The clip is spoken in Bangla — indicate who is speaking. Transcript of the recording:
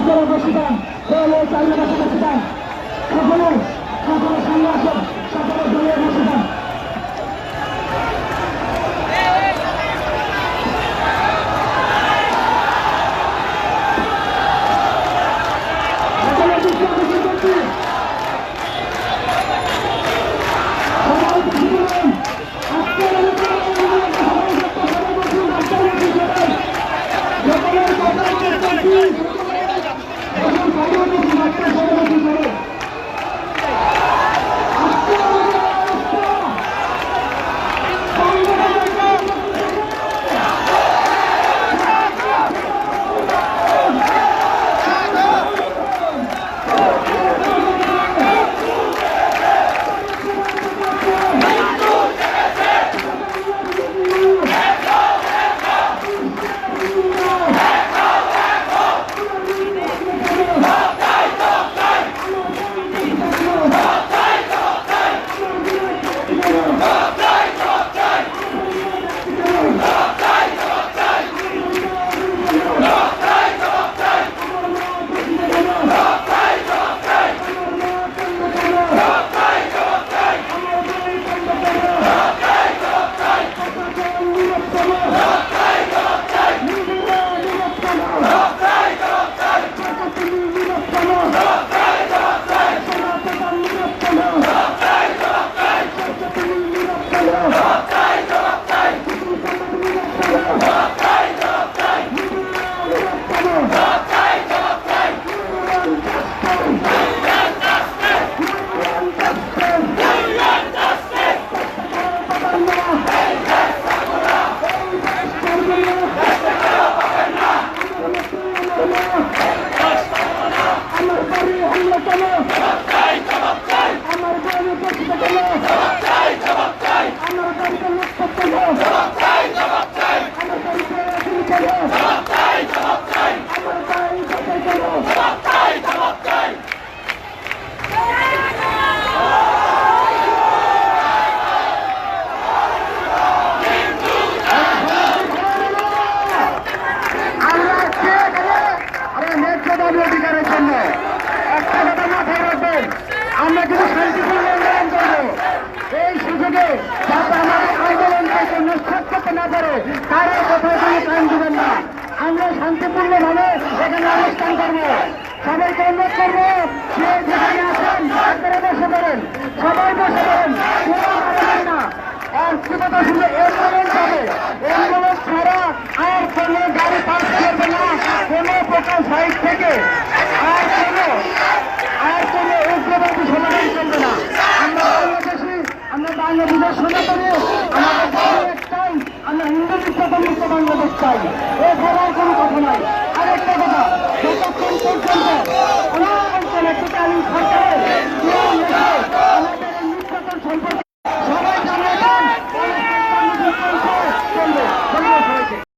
Speaker 1: আপনারা বসে যান, চাইলে বসে যান, সকলে সামনে আসেন, সকলে দলীয় বসে যান। আমরা কিন্তু শান্তিপূর্ণ আন্দোলন করবো। এই সুযোগে যাতে আমাদের আন্দোলনকে নিষ্পাত করতে না পারে তারা কোথাও কোনো টাইম দিবেন না। আমরা শান্তিপূর্ণভাবে এখানে অনুষ্ঠান করবো। সবাইকে অনুরোধ করবো যে যেখানে আসেন আপনারা বসে করেন, সবাই বসে করেন, না। আর কি কথা শুনলে আন্দোলন হবে, আন্দোলন ছাড়া আর কোনো গাড়ি পাস করবে না কোনো প্রকার সাইড থেকে, আর কোনো উগ্রবাদী সমাধান চলবে না। আমরা বাংলাদেশি, আমরা বাংলাদেশের সনাতনী, আমাদের একটাই, আমরা হিন্দু নির্যাতন মুক্ত বাংলাদেশ চাই।